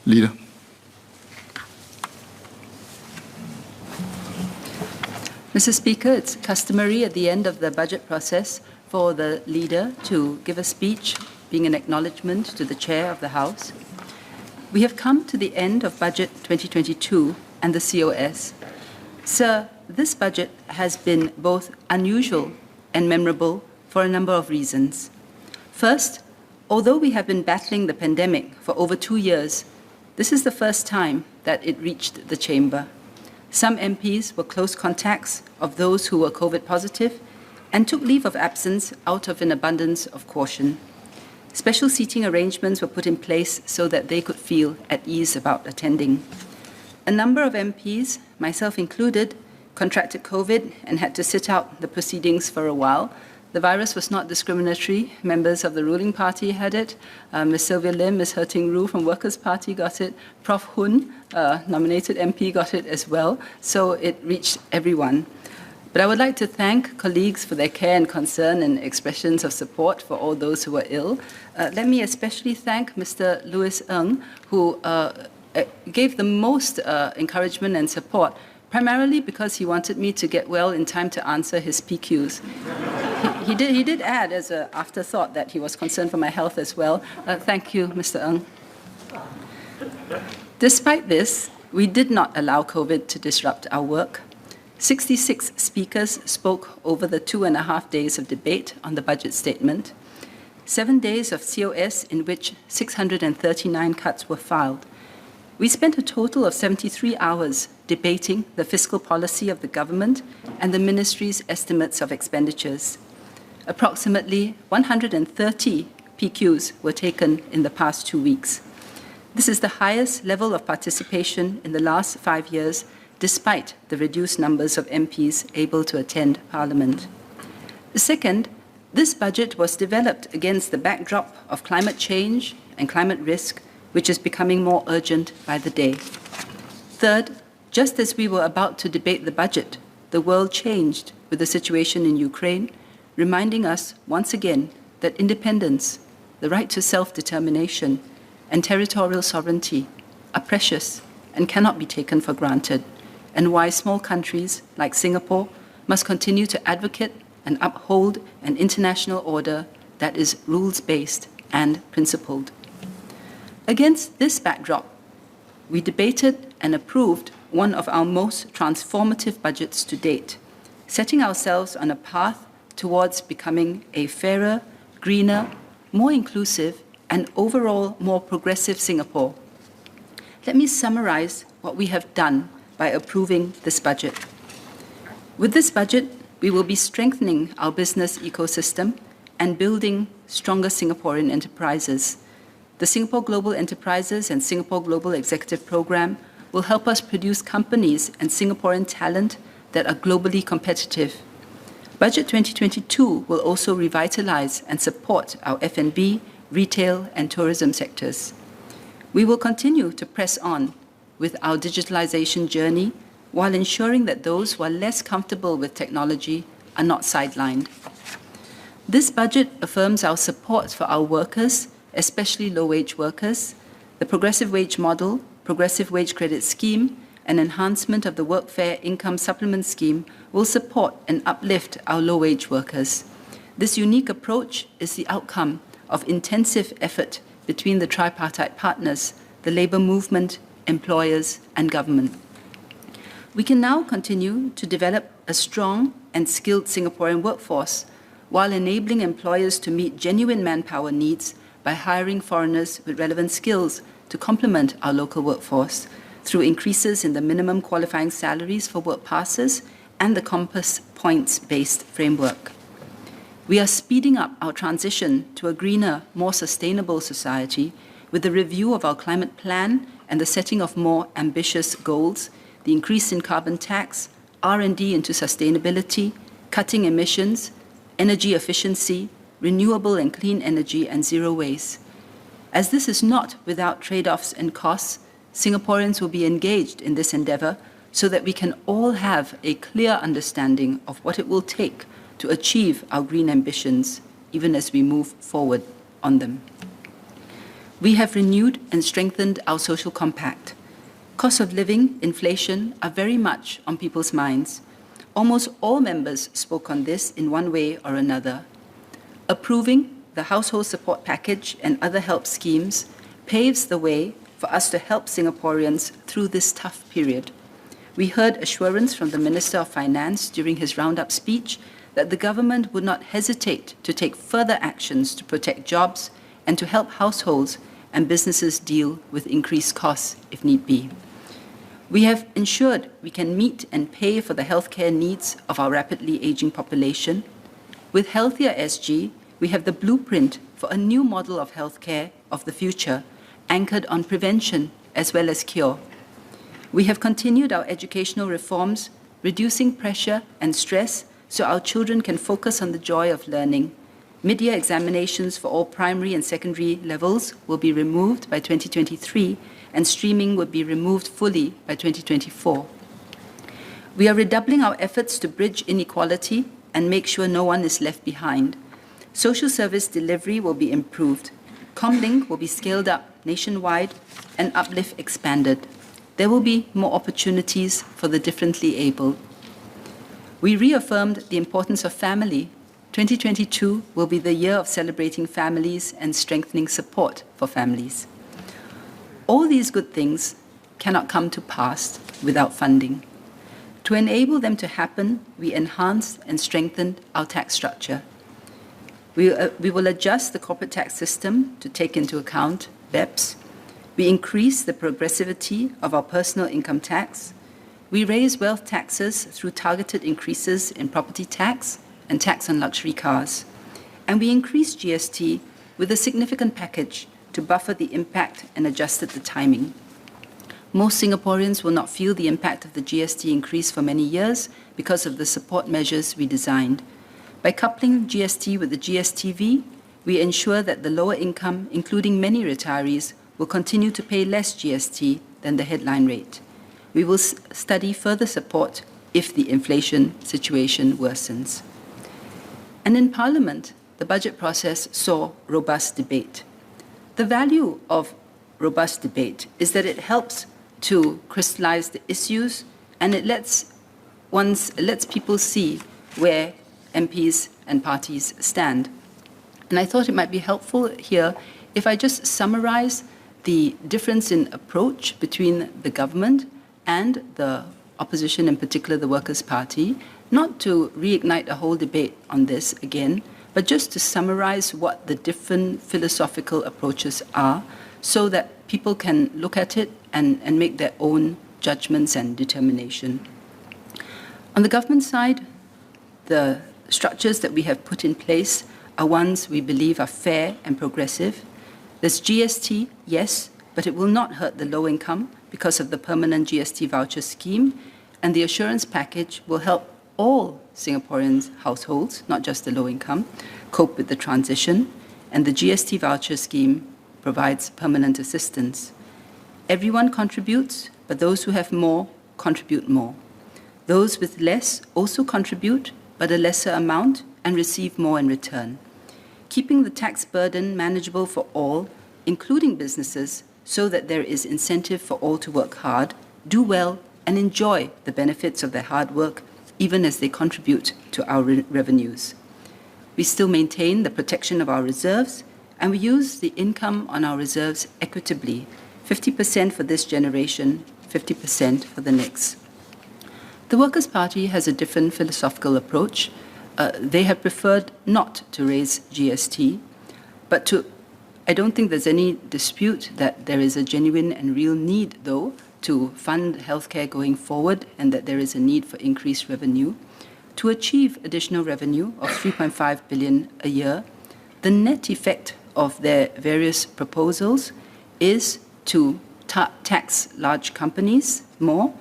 Leader. Mr. Speaker, it's customary at the end of the budget process for the leader to give a speech, being an acknowledgement to the chair of the House. We have come to the end of Budget 2022 and the COS. Sir, this budget has been both unusual and memorable for a number of reasons. First, although we have been battling the pandemic for over 2 years, this is the first time that it reached the chamber. Some MPs were close contacts of those who were COVID positive and took leave of absence out of an abundance of caution. Special seating arrangements were put in place so that they could feel at ease about attending. A number of MPs, myself included, contracted COVID and had to sit out the proceedings for a while. The virus was not discriminatory. Members of the ruling party had it. Ms. Sylvia Lim, Ms. Herting Roo from Workers' Party got it. Prof. Hun, nominated MP, got it as well. So it reached everyone. But I would like to thank colleagues for their care and concern and expressions of support for all those who were ill. Let me especially thank Mr. Louis Ng, who gave the most encouragement and support, primarily because he wanted me to get well in time to answer his PQs. He did add as an afterthought that he was concerned for my health as well. Thank you, Mr. Ng. Despite this, we did not allow COVID to disrupt our work. 66 speakers spoke over the 2.5 days of debate on the budget statement, 7 days of COS in which 639 cuts were filed. We spent a total of 73 hours debating the fiscal policy of the government and the ministry's estimates of expenditures. Approximately 130 PQs were taken in the past 2 weeks. This is the highest level of participation in the last 5 years, despite the reduced numbers of MPs able to attend Parliament. Second, this budget was developed against the backdrop of climate change and climate risk, which is becoming more urgent by the day. Third, just as we were about to debate the budget, the world changed with the situation in Ukraine, reminding us once again that independence, the right to self-determination, and territorial sovereignty are precious and cannot be taken for granted, and why small countries like Singapore must continue to advocate and uphold an international order that is rules-based and principled. Against this backdrop, we debated and approved one of our most transformative budgets to date, setting ourselves on a path towards becoming a fairer, greener, more inclusive, and overall more progressive Singapore. Let me summarize what we have done by approving this budget. With this budget, we will be strengthening our business ecosystem and building stronger Singaporean enterprises. The Singapore Global Enterprises and Singapore Global Executive Program will help us produce companies and Singaporean talent that are globally competitive. Budget 2022 will also revitalize and support our F&B, retail, and tourism sectors. We will continue to press on with our digitalization journey while ensuring that those who are less comfortable with technology are not sidelined. This budget affirms our support for our workers, especially low-wage workers, the progressive wage model, progressive wage credit scheme, and enhancement of the Workfare Income Supplement Scheme will support and uplift our low-wage workers. This unique approach is the outcome of intensive effort between the tripartite partners, the labour movement, employers, and government. We can now continue to develop a strong and skilled Singaporean workforce while enabling employers to meet genuine manpower needs by hiring foreigners with relevant skills to complement our local workforce through increases in the minimum qualifying salaries for work passes and the Compass points-based framework. We are speeding up our transition to a greener, more sustainable society with the review of our climate plan and the setting of more ambitious goals, the increase in carbon tax, R&D into sustainability, cutting emissions, energy efficiency, renewable and clean energy, and zero waste. As this is not without trade-offs and costs, Singaporeans will be engaged in this endeavour so that we can all have a clear understanding of what it will take to achieve our green ambitions, even as we move forward on them. We have renewed and strengthened our social compact. Cost of living, inflation are very much on people's minds. Almost all members spoke on this in one way or another. Approving the household support package and other help schemes paves the way for us to help Singaporeans through this tough period. We heard assurance from the Minister of Finance during his roundup speech that the government would not hesitate to take further actions to protect jobs and to help households and businesses deal with increased costs if need be. We have ensured we can meet and pay for the healthcare needs of our rapidly aging population. With Healthier SG, we have the blueprint for a new model of healthcare of the future, anchored on prevention as well as cure. We have continued our educational reforms, reducing pressure and stress so our children can focus on the joy of learning. Mid-year examinations for all primary and secondary levels will be removed by 2023, and streaming will be removed fully by 2024. We are redoubling our efforts to bridge inequality and make sure no one is left behind. Social service delivery will be improved. Comlink will be scaled up nationwide and Uplift expanded. There will be more opportunities for the differently abled. We reaffirmed the importance of family. 2022 will be the year of celebrating families and strengthening support for families. All these good things cannot come to pass without funding. To enable them to happen, we enhanced and strengthened our tax structure. We will adjust the corporate tax system to take into account BEPS. We increase the progressivity of our personal income tax. We raise wealth taxes through targeted increases in property tax and tax on luxury cars. And we increase GST with a significant package to buffer the impact and adjust at the timing. Most Singaporeans will not feel the impact of the GST increase for many years because of the support measures we designed. By coupling GST with the GSTV, we ensure that the lower income, including many retirees, will continue to pay less GST than the headline rate. We will study further support if the inflation situation worsens. And in Parliament, the budget process saw robust debate. The value of robust debate is that it helps to crystallize the issues and it lets people see where MPs and parties stand. And I thought it might be helpful here if I just summarize the difference in approach between the government and the opposition, in particular the Workers' Party, not to reignite a whole debate on this again, but just to summarize what the different philosophical approaches are so that people can look at it and make their own judgments and determination. On the government side, the structures that we have put in place are ones we believe are fair and progressive. There's GST, yes, but it will not hurt the low income because of the permanent GST voucher scheme, and the assurance package will help all Singaporeans' households, not just the low income, cope with the transition, and the GST voucher scheme provides permanent assistance. Everyone contributes, but those who have more contribute more. Those with less also contribute, but a lesser amount, and receive more in return. Keeping the tax burden manageable for all, including businesses, so that there is incentive for all to work hard, do well, and enjoy the benefits of their hard work, even as they contribute to our revenues. We still maintain the protection of our reserves, and we use the income on our reserves equitably, 50% for this generation, 50% for the next. The Workers' Party has a different philosophical approach. They have preferred not to raise GST, but I don't think there's any dispute that there is a genuine and real need, though, to fund healthcare going forward and that there is a need for increased revenue. To achieve additional revenue of 3.5 billion a year, the net effect of their various proposals is to tax large companies more,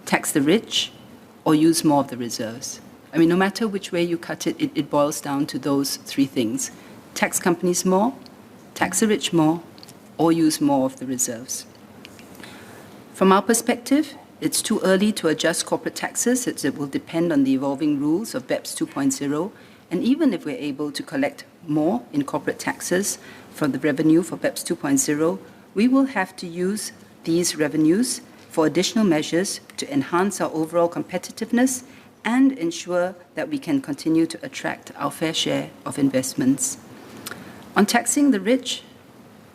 tax the rich, or use more of the reserves. I mean, no matter which way you cut it, it boils down to those three things. Tax companies more, tax the rich more, or use more of the reserves. From our perspective, it's too early to adjust corporate taxes. It will depend on the evolving rules of BEPS 2.0. And even if we're able to collect more in corporate taxes, from the revenue for BEPS 2.0, we will have to use these revenues for additional measures to enhance our overall competitiveness and ensure that we can continue to attract our fair share of investments. On taxing the rich,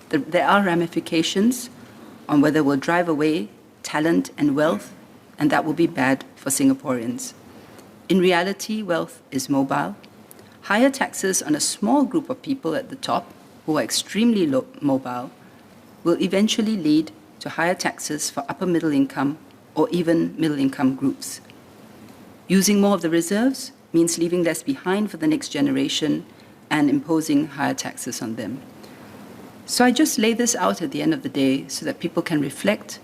there are ramifications on whether we'll drive away talent and wealth, and that will be bad for Singaporeans. In reality, wealth is mobile. Higher taxes on a small group of people at the top, who are extremely mobile, will eventually lead to higher taxes for upper middle income or even middle income groups. Using more of the reserves means leaving less behind for the next generation and imposing higher taxes on them. So I just lay this out at the end of the day so that people can reflect,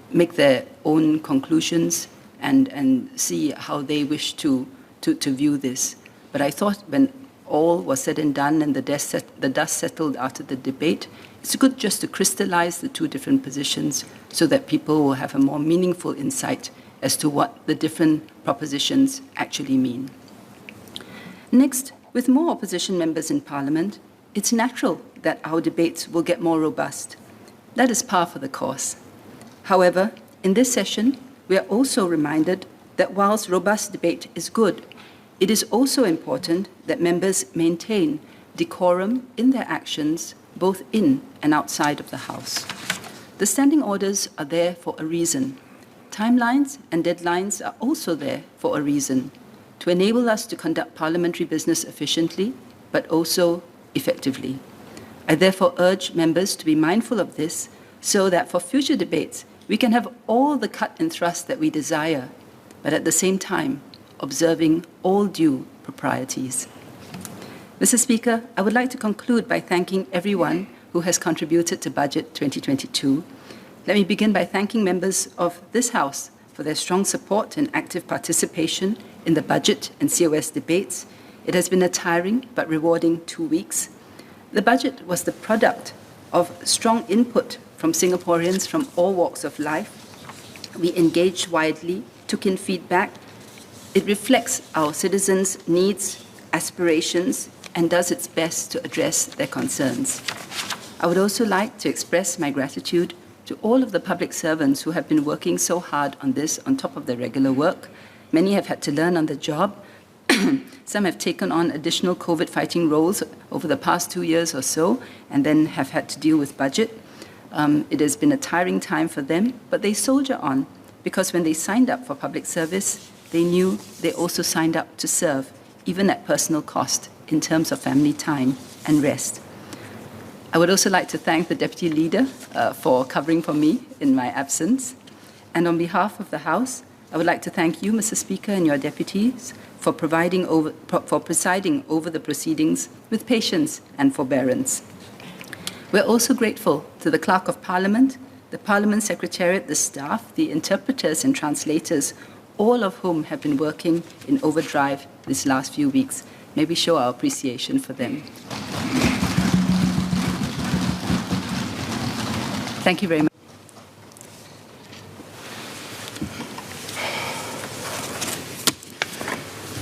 make their own conclusions, and see how they wish to view this. But I thought when all was said and done and the dust settled after the debate, it's good just to crystallize the two different positions so that people will have a more meaningful insight as to what the different propositions actually mean. Next, with more opposition members in Parliament, it's natural that our debates will get more robust. That is par for the course. However, in this session, we are also reminded that whilst robust debate is good, it is also important that members maintain decorum in their actions, both in and outside of the House. The standing orders are there for a reason. Timelines and deadlines are also there for a reason, to enable us to conduct parliamentary business efficiently, but also effectively. I therefore urge members to be mindful of this so that for future debates, we can have all the cut and thrust that we desire, but at the same time, observing all due proprieties. Mr. Speaker, I would like to conclude by thanking everyone who has contributed to Budget 2022. Let me begin by thanking members of this House for their strong support and active participation in the budget and COS debates. It has been a tiring but rewarding 2 weeks. The budget was the product of strong input from Singaporeans from all walks of life. We engaged widely, took in feedback. It reflects our citizens' needs, aspirations, and does its best to address their concerns. I would also like to express my gratitude to all of the public servants who have been working so hard on this on top of their regular work. Many have had to learn on the job. Some have taken on additional COVID fighting roles over the past 2 years or so, and then have had to deal with budget. It has been a tiring time for them, but they soldier on, because when they signed up for public service, they knew they also signed up to serve, even at personal cost, in terms of family time and rest. I would also like to thank the Deputy Leader for covering for me in my absence. And on behalf of the House, I would like to thank you, Mr. Speaker, and your deputies for presiding over the proceedings with patience and forbearance. We're also grateful to the Clerk of Parliament, the Parliament Secretariat, the staff, the interpreters and translators, all of whom have been working in overdrive these last few weeks. May we show our appreciation for them. Thank you very much.